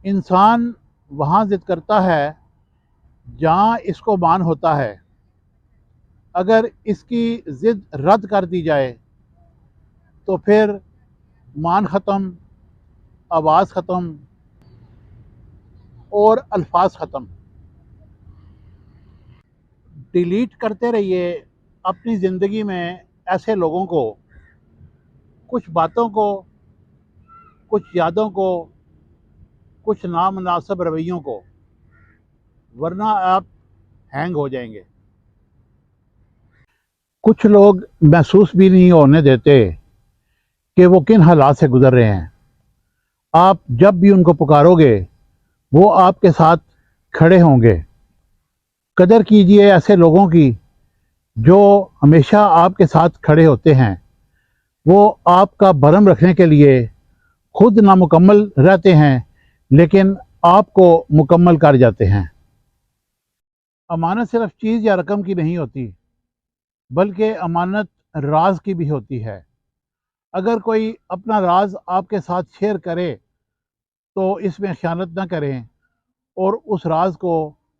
انسان وہاں ضد کرتا ہے جہاں اس کو مان ہوتا ہے. اگر اس کی ضد رد کر دی جائے تو پھر مان ختم، آواز ختم اور الفاظ ختم. ڈیلیٹ کرتے رہیے اپنی زندگی میں ایسے لوگوں کو، کچھ باتوں کو، کچھ یادوں کو، کچھ نامناسب رویوں کو، ورنہ آپ ہینگ ہو جائیں گے. کچھ لوگ محسوس بھی نہیں ہونے دیتے کہ وہ کن حالات سے گزر رہے ہیں. آپ جب بھی ان کو پکارو گے وہ آپ کے ساتھ کھڑے ہوں گے. قدر کیجئے ایسے لوگوں کی جو ہمیشہ آپ کے ساتھ کھڑے ہوتے ہیں. وہ آپ کا بھرم رکھنے کے لیے خود نامکمل رہتے ہیں لیکن آپ کو مکمل کر جاتے ہیں. امانت صرف چیز یا رقم کی نہیں ہوتی بلکہ امانت راز کی بھی ہوتی ہے. اگر کوئی اپنا راز آپ کے ساتھ شیئر کرے تو اس میں خیانت نہ کریں اور اس راز کو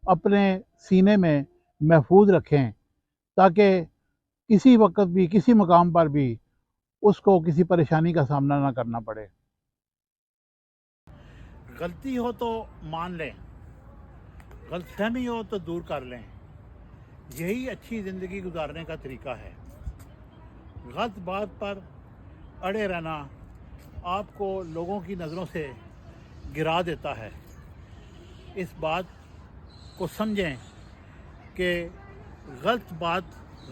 اپنے سینے میں محفوظ رکھیں تاکہ کسی وقت بھی کسی مقام پر بھی اس کو کسی پریشانی کا سامنا نہ کرنا پڑے. غلطی ہو تو مان لیں، غلط فہمی ہو تو دور کر لیں. یہی اچھی زندگی گزارنے کا طریقہ ہے. غلط بات پر اڑے رہنا آپ کو لوگوں کی نظروں سے گرا دیتا ہے. اس بات کو سمجھیں کہ غلط بات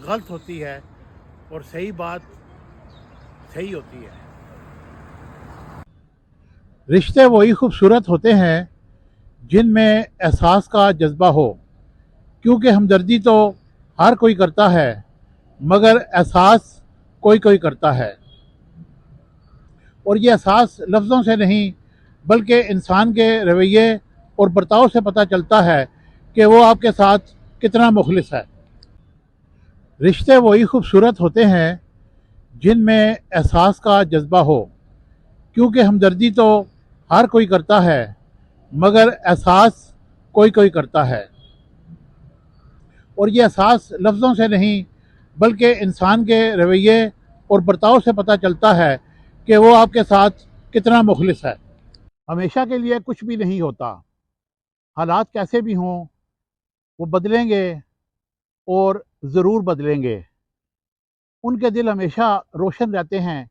غلط ہوتی ہے اور صحیح بات صحیح ہوتی ہے. رشتے وہی خوبصورت ہوتے ہیں جن میں احساس کا جذبہ ہو، کیونکہ ہمدردی تو ہر کوئی کرتا ہے مگر احساس کوئی کوئی کرتا ہے. اور یہ احساس لفظوں سے نہیں بلکہ انسان کے رویے اور برتاؤ سے پتہ چلتا ہے کہ وہ آپ کے ساتھ کتنا مخلص ہے. رشتے وہی خوبصورت ہوتے ہیں جن میں احساس کا جذبہ ہو، کیونکہ ہمدردی تو ہر کوئی کرتا ہے مگر احساس کوئی کوئی کرتا ہے. اور یہ احساس لفظوں سے نہیں بلکہ انسان کے رویے اور برتاؤ سے پتہ چلتا ہے کہ وہ آپ کے ساتھ کتنا مخلص ہے. ہمیشہ کے لیے کچھ بھی نہیں ہوتا. حالات کیسے بھی ہوں وہ بدلیں گے اور ضرور بدلیں گے. ان کے دل ہمیشہ روشن رہتے ہیں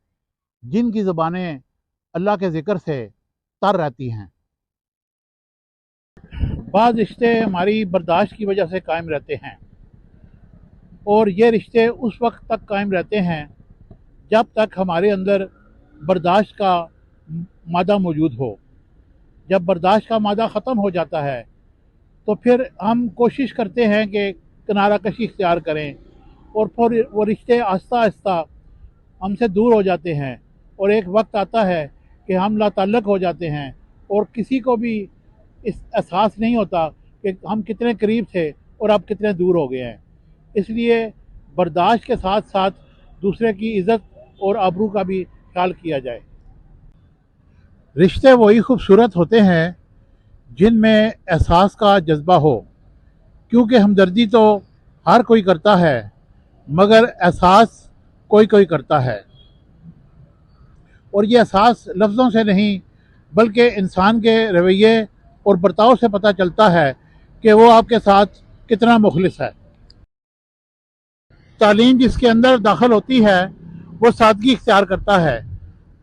جن کی زبانیں اللہ کے ذکر سے تر رہتی ہیں. بعض رشتے ہماری برداشت کی وجہ سے قائم رہتے ہیں اور یہ رشتے اس وقت تک قائم رہتے ہیں جب تک ہمارے اندر برداشت کا مادہ موجود ہو. جب برداشت کا مادہ ختم ہو جاتا ہے تو پھر ہم کوشش کرتے ہیں کہ کنارہ کشی اختیار کریں اور پھر وہ رشتے آہستہ آہستہ ہم سے دور ہو جاتے ہیں اور ایک وقت آتا ہے کہ ہم لا تعلق ہو جاتے ہیں اور کسی کو بھی اس احساس نہیں ہوتا کہ ہم کتنے قریب تھے اور اب کتنے دور ہو گئے ہیں. اس لیے برداشت کے ساتھ ساتھ دوسرے کی عزت اور آبرو کا بھی خیال کیا جائے. رشتے وہی خوبصورت ہوتے ہیں جن میں احساس کا جذبہ ہو، کیونکہ ہمدردی تو ہر کوئی کرتا ہے مگر احساس کوئی کوئی کرتا ہے. اور یہ احساس لفظوں سے نہیں بلکہ انسان کے رویے اور برتاؤ سے پتہ چلتا ہے کہ وہ آپ کے ساتھ کتنا مخلص ہے. تعلیم جس کے اندر داخل ہوتی ہے وہ سادگی اختیار کرتا ہے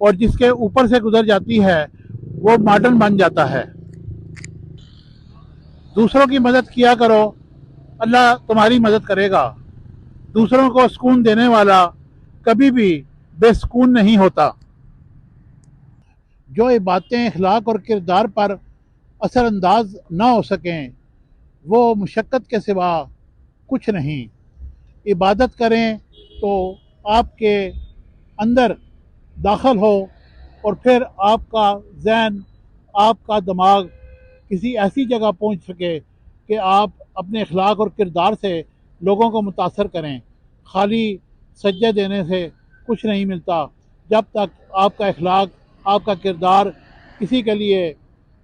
اور جس کے اوپر سے گزر جاتی ہے وہ ماڈرن بن جاتا ہے. دوسروں کی مدد کیا کرو، اللہ تمہاری مدد کرے گا. دوسروں کو سکون دینے والا کبھی بھی بے سکون نہیں ہوتا. جو باتیں اخلاق اور کردار پر اثر انداز نہ ہو سکیں وہ مشقت کے سوا کچھ نہیں. عبادت کریں تو آپ کے اندر داخل ہو اور پھر آپ کا ذہن، آپ کا دماغ کسی ایسی جگہ پہنچ سکے کہ آپ اپنے اخلاق اور کردار سے لوگوں کو متاثر کریں. خالی سجدے دینے سے کچھ نہیں ملتا جب تک آپ کا اخلاق، آپ کا کردار کسی کے لیے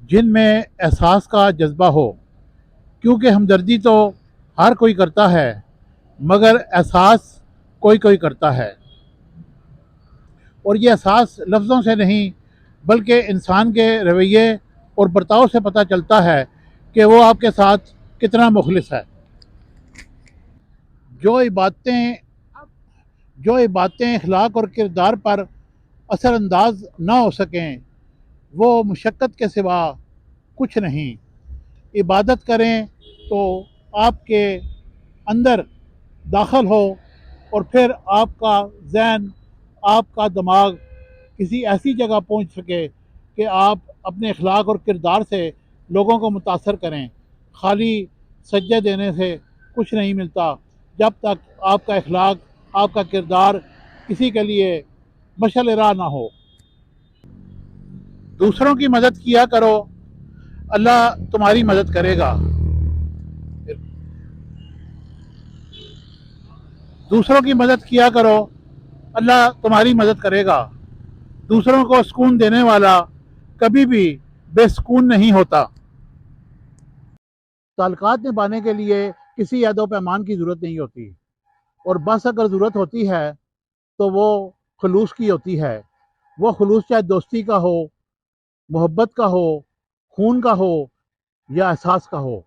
جن میں احساس کا جذبہ ہو، کیونکہ ہمدردی تو ہر کوئی کرتا ہے مگر احساس کوئی کوئی کرتا ہے، اور یہ احساس لفظوں سے نہیں بلکہ انسان کے رویے اور برتاؤ سے پتہ چلتا ہے کہ وہ آپ کے ساتھ کتنا مخلص ہے۔ جو عبادتیں جو عبادتیں اخلاق اور کردار پر اثر انداز نہ ہو سکیں وہ مشقت کے سوا کچھ نہیں۔ عبادت کریں تو آپ کے اندر داخل ہو اور پھر آپ کا ذہن، آپ کا دماغ کسی ایسی جگہ پہنچ سکے کہ آپ اپنے اخلاق اور کردار سے لوگوں کو متاثر کریں۔ خالی سجدے دینے سے کچھ نہیں ملتا جب تک آپ کا اخلاق، آپ کا کردار کسی کے لیے مشعل راہ نہ ہو۔ دوسروں کی مدد کیا کرو، اللہ تمہاری مدد کرے گا۔ دوسروں کی مدد کیا کرو، اللہ تمہاری مدد کرے گا۔ دوسروں کو سکون دینے والا کبھی بھی بے سکون نہیں ہوتا۔ تعلقات نبھانے کے لیے کسی عہد و پیمان کی ضرورت نہیں ہوتی، اور بس اگر ضرورت ہوتی ہے تو وہ خلوص کی ہوتی ہے۔ وہ خلوص چاہے دوستی کا ہو، محبت کا ہو، خون کا ہو یا احساس کا ہو۔